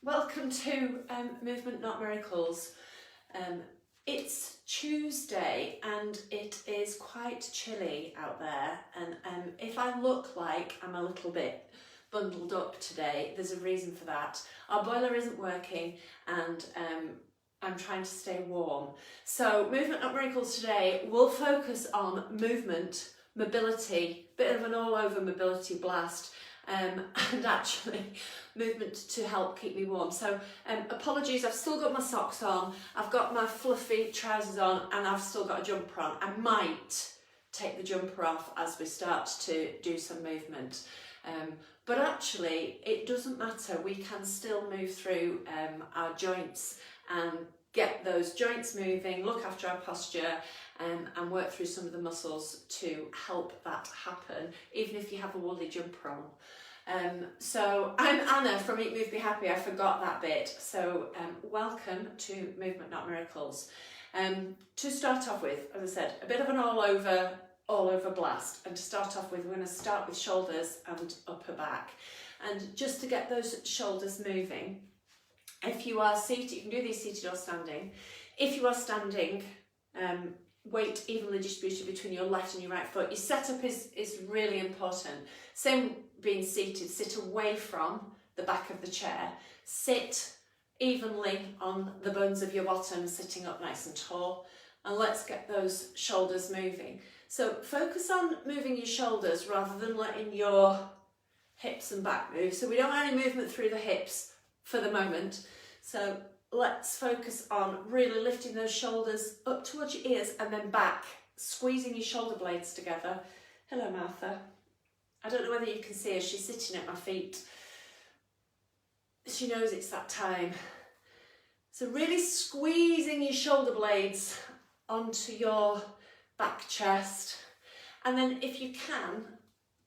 Welcome to Movement Not Miracles. It's Tuesday and it is quite chilly out there, and if I look like I'm a little bit bundled up today, there's a reason for that. Our boiler isn't working and I'm trying to stay warm. So Movement Not Miracles today will focus on movement, mobility, bit of an all-over mobility blast, and actually movement to help keep me warm. So apologies, I've still got my socks on, I've got my fluffy trousers on, and I've still got a jumper on. I might take the jumper off as we start to do some movement. But actually it doesn't matter, we can still move through our joints and get those joints moving, look after our posture, and work through some of the muscles to help that happen, even if you have a woolly jumper on. So I'm Anna from Eat, Move, Be Happy. I forgot that bit. So welcome to Movement Not Miracles. To start off with, as I said, a bit of an all over blast. And to start off with, we're going to start with shoulders and upper back. And just to get those shoulders moving, if you are seated, you can do these seated or standing. If you are standing, weight evenly distributed between your left and your right foot. Your setup is really important. Same being seated, sit away from the back of the chair. Sit evenly on the bones of your bottom, sitting up nice and tall. And let's get those shoulders moving. So focus on moving your shoulders rather than letting your hips and back move. So we don't want any movement through the hips for the moment. So let's focus on really lifting those shoulders up towards your ears and then back, squeezing your shoulder blades together. Hello, Martha. I don't know whether you can see her, she's sitting at my feet. She knows it's that time. So really squeezing your shoulder blades onto your back chest. And then if you can,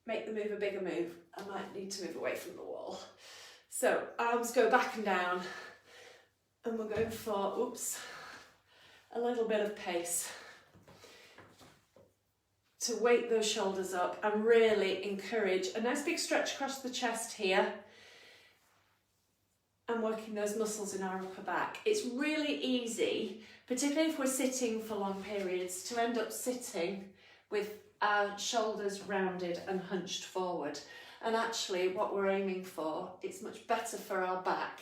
make the move a bigger move. I might need to move away from the wall. So arms go back and down. And we're going for, a little bit of pace to wake those shoulders up and really encourage a nice big stretch across the chest here and working those muscles in our upper back. It's really easy, particularly if we're sitting for long periods, to end up sitting with our shoulders rounded and hunched forward. And actually what we're aiming for, it's much better for our back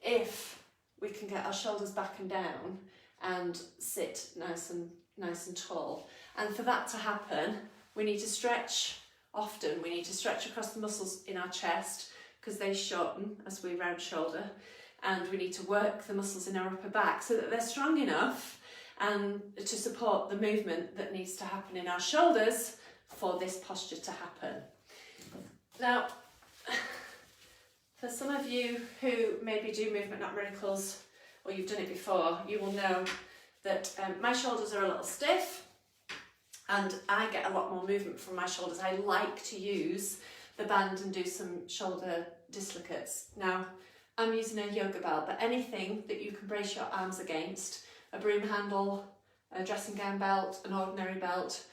if we can get our shoulders back and down and sit nice and tall. And for that to happen, we need to stretch often. We need to stretch across the muscles in our chest because they shorten as we round shoulder. And we need to work the muscles in our upper back so that they're strong enough and to support the movement that needs to happen in our shoulders for this posture to happen. Now, for some of you who maybe do Movement Not Miracles, or you've done it before, you will know that my shoulders are a little stiff and I get a lot more movement from my shoulders. I like to use the band and do some shoulder dislocates. Now, I'm using a yoga belt, but anything that you can brace your arms against, a broom handle, a dressing gown belt, an ordinary belt,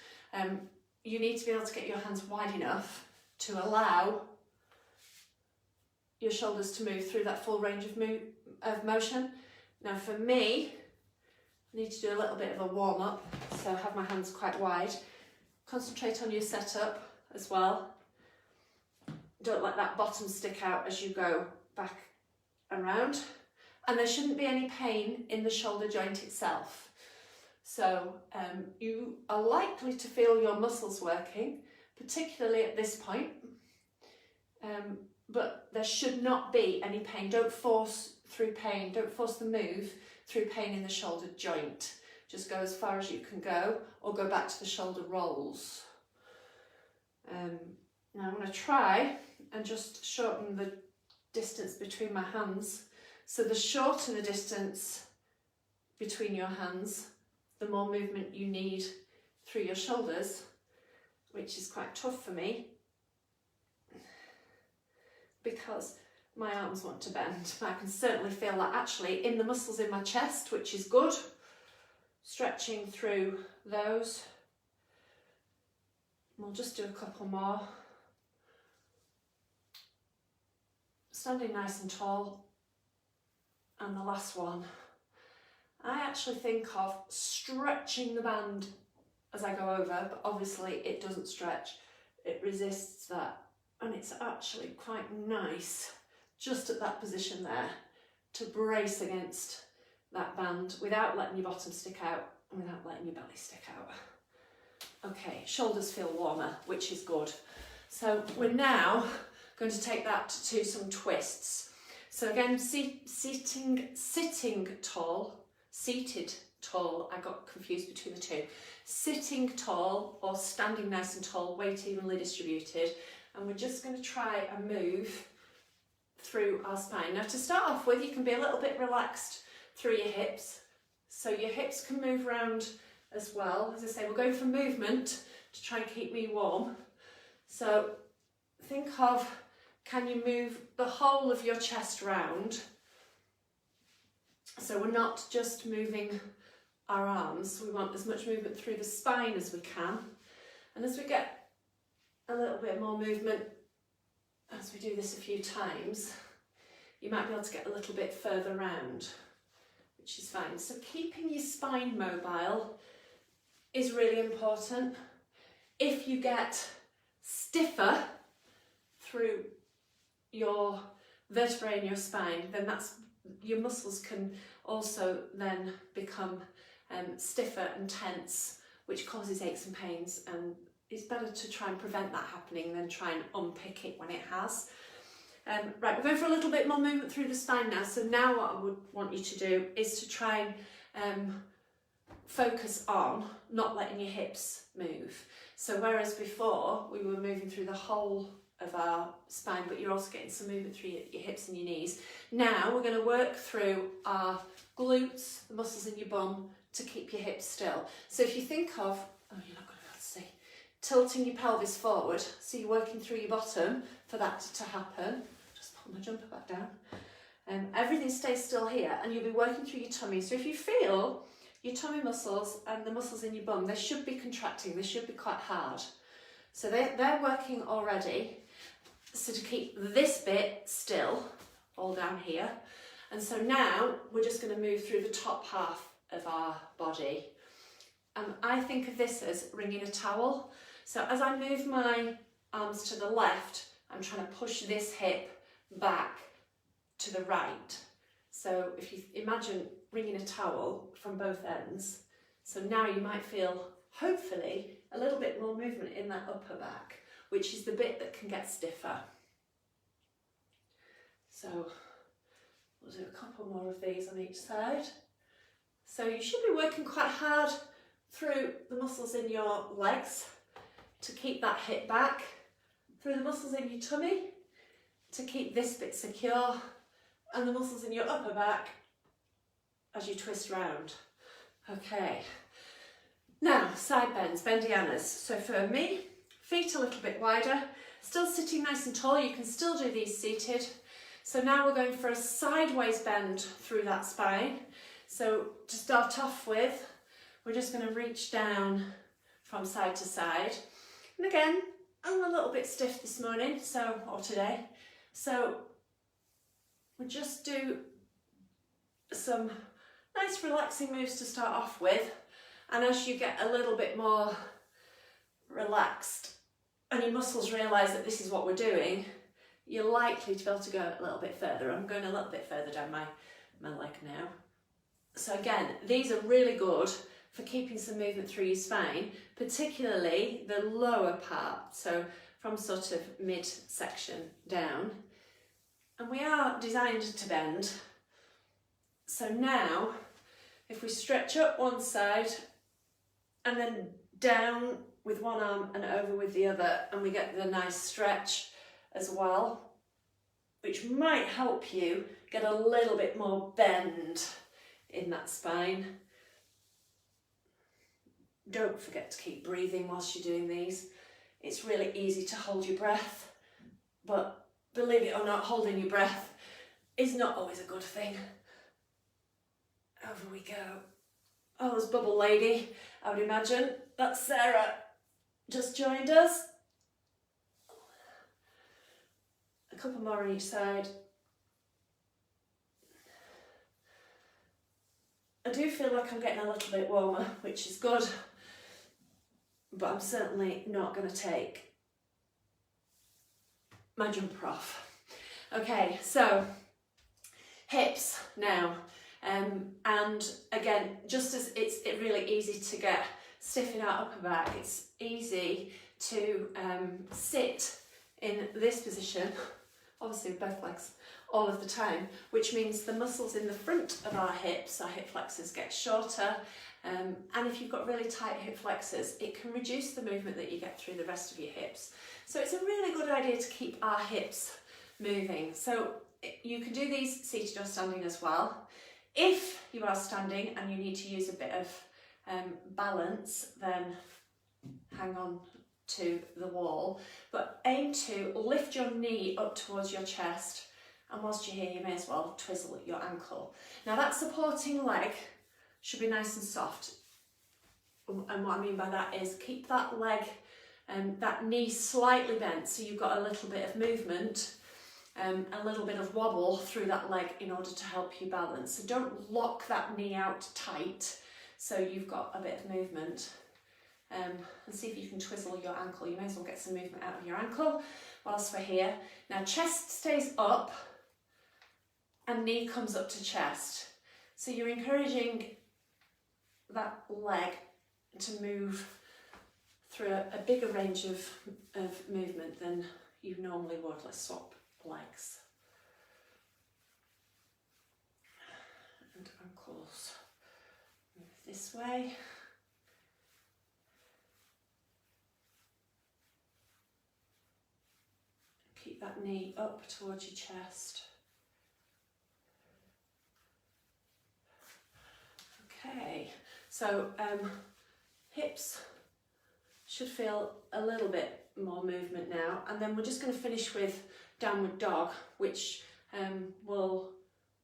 you need to be able to get your hands wide enough to allow your shoulders to move through that full range of motion. Now for me, I need to do a little bit of a warm up, so have my hands quite wide. Concentrate on your setup as well. Don't let that bottom stick out as you go back and round. And there shouldn't be any pain in the shoulder joint itself. So you are likely to feel your muscles working, particularly at this point. But there should not be any pain. Don't force through pain. Don't force the move through pain in the shoulder joint. Just go as far as you can go or go back to the shoulder rolls. Now I'm going to try and just shorten the distance between my hands. So the shorter the distance between your hands, the more movement you need through your shoulders, which is quite tough for me, because my arms want to bend. I can certainly feel that actually in the muscles in my chest, which is good. Stretching through those. We'll just do a couple more. Standing nice and tall, And the last one. I actually think of stretching the band as I go over, but obviously it doesn't stretch. It resists that. And it's actually quite nice, just at that position there, to brace against that band without letting your bottom stick out and without letting your belly stick out. Okay, shoulders feel warmer, which is good. So we're now going to take that to some twists. So again, sitting tall, seated tall, I got confused between the two. Sitting tall or standing nice and tall, weight evenly distributed. And we're just going to try and move through our spine. Now to start off with, you can be a little bit relaxed through your hips. So your hips can move around as well. As I say, we're going for movement to try and keep me warm. So think of, can you move the whole of your chest round? So we're not just moving our arms, we want as much movement through the spine as we can. And as we get a little bit more movement, as we do this a few times, you might be able to get a little bit further round, which is fine. So keeping your spine mobile is really important. If you get stiffer through your vertebrae in your spine, then your muscles can also then become stiffer and tense, which causes aches and pains, and it's better to try and prevent that happening than try and unpick it when it has. Right, we're going for a little bit more movement through the spine now. So now what I would want you to do is to try and focus on not letting your hips move. So whereas before we were moving through the whole of our spine, but you're also getting some movement through your hips and your knees. Now we're going to work through our glutes, the muscles in your bum, to keep your hips still. So if you think of, oh, you're not going to be able to see, tilting your pelvis forward, so you're working through your bottom for that to happen. Just pull my jumper back down. Everything stays still here, and you'll be working through your tummy. So if you feel your tummy muscles and the muscles in your bum, they should be contracting, they should be quite hard. So they're working already. So to keep this bit still, all down here. And so now we're just going to move through the top half of our body. I think of this as wringing a towel. So as I move my arms to the left, I'm trying to push this hip back to the right. So if you imagine wringing a towel from both ends, so now you might feel, hopefully, a little bit more movement in that upper back, which is the bit that can get stiffer. So we'll do a couple more of these on each side. So you should be working quite hard through the muscles in your legs to keep that hip back, through the muscles in your tummy to keep this bit secure, and the muscles in your upper back as you twist round. Okay, now side bends, bendianas. So for me, feet a little bit wider, still sitting nice and tall. You can still do these seated. So now we're going for a sideways bend through that spine. So to start off with, we're just going to reach down from side to side. And again, I'm a little bit stiff this morning, or today. So we'll just do some nice relaxing moves to start off with. And as you get a little bit more relaxed and your muscles realise that this is what we're doing, you're likely to be able to go a little bit further. I'm going a little bit further down my leg now. So again, these are really good for keeping some movement through your spine, particularly the lower part, so from sort of mid-section down. And we are designed to bend. So now, if we stretch up one side and then down with one arm and over with the other, and we get the nice stretch as well, which might help you get a little bit more bend in that spine. Don't forget to keep breathing whilst you're doing these. It's really easy to hold your breath, but believe it or not, holding your breath is not always a good thing. Over we go. Oh, there's Bubble Lady, I would imagine. That's Sarah, just joined us. A couple more on each side. do feel like I'm getting a little bit warmer, which is good, but I'm certainly not going to take my jumper off. Okay, so hips now, and again, just as it's really easy to get stiff in our upper back, it's easy to sit in this position, obviously with both legs, all of the time, which means the muscles in the front of our hips, our hip flexors, get shorter, and if you've got really tight hip flexors, it can reduce the movement that you get through the rest of your hips. So it's a really good idea to keep our hips moving. So you can do these seated or standing as well. If you are standing and you need to use a bit of balance, then hang on to the wall, but aim to lift your knee up towards your chest, and whilst you're here you may as well twizzle your ankle. Now that supporting leg should be nice and soft, and what I mean by that is keep that leg that knee slightly bent so you've got a little bit of movement, a little bit of wobble through that leg in order to help you balance. So don't lock that knee out tight so you've got a bit of movement. And see if you can twizzle your ankle. You may as well get some movement out of your ankle whilst we're here. Now chest stays up and knee comes up to chest. So you're encouraging that leg to move through a bigger range of movement than you normally would. Let's swap legs. And ankles move this way. Keep that knee up towards your chest. Okay, so hips should feel a little bit more movement now, and then we're just going to finish with downward dog, which will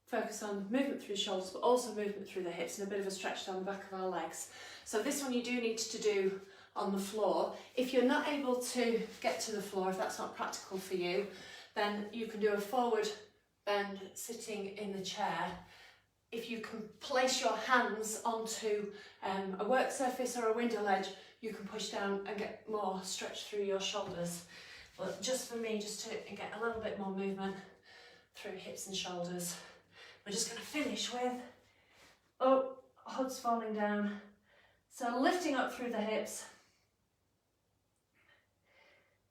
focus on movement through the shoulders but also movement through the hips and a bit of a stretch down the back of our legs. So this one you do need to do on the floor. If you're not able to get to the floor, if that's not practical for you, then you can do a forward bend sitting in the chair. If you can place your hands onto a work surface or a window ledge, you can push down and get more stretch through your shoulders. But just for me, just to get a little bit more movement through hips and shoulders. We're just going to finish with, oh, hood's falling down. So lifting up through the hips,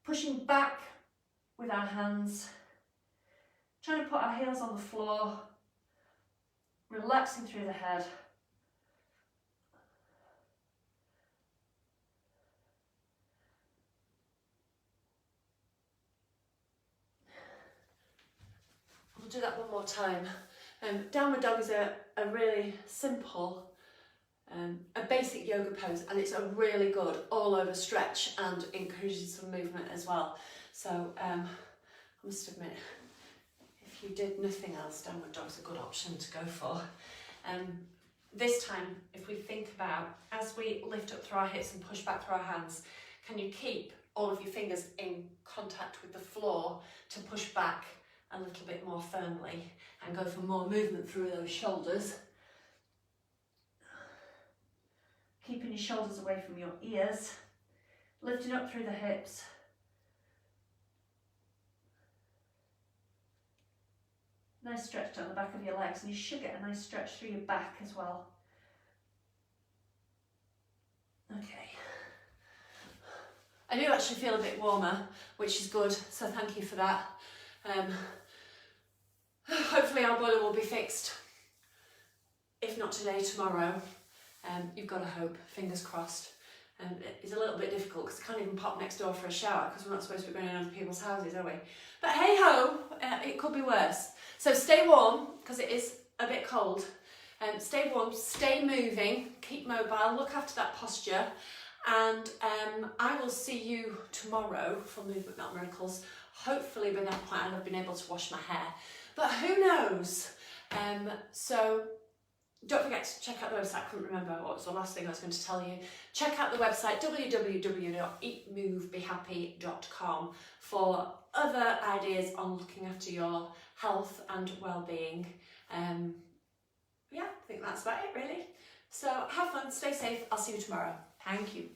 pushing back with our hands, trying to put our heels on the floor, relaxing through the head. We'll do that one more time. Downward dog is a really simple, a basic yoga pose, and it's a really good all over stretch and encourages some movement as well. So I must admit, if you did nothing else, downward dog's a good option to go for. This time, if we think about, as we lift up through our hips and push back through our hands, can you keep all of your fingers in contact with the floor to push back a little bit more firmly and go for more movement through those shoulders? Keeping your shoulders away from your ears, lifting up through the hips. Nice stretch down the back of your legs, and you should get a nice stretch through your back as well. Okay. I do actually feel a bit warmer, which is good, so thank you for that. Hopefully our boiler will be fixed. If not today, tomorrow. You've got to hope, fingers crossed. It's a little bit difficult because I can't even pop next door for a shower because we're not supposed to be going in other people's houses, are we? But hey ho, it could be worse. So stay warm because it is a bit cold. Stay warm, stay moving, keep mobile, look after that posture, and I will see you tomorrow for Movement Not Miracles. Hopefully by that point I'll have been able to wash my hair, but who knows? So don't forget to check out the website. I couldn't remember what was the last thing I was going to tell you. Check out the website www.eatmovebehappy.com for other ideas on looking after your health and well-being. yeah, I think that's about it really. So have fun, stay safe, I'll see you tomorrow. Thank you.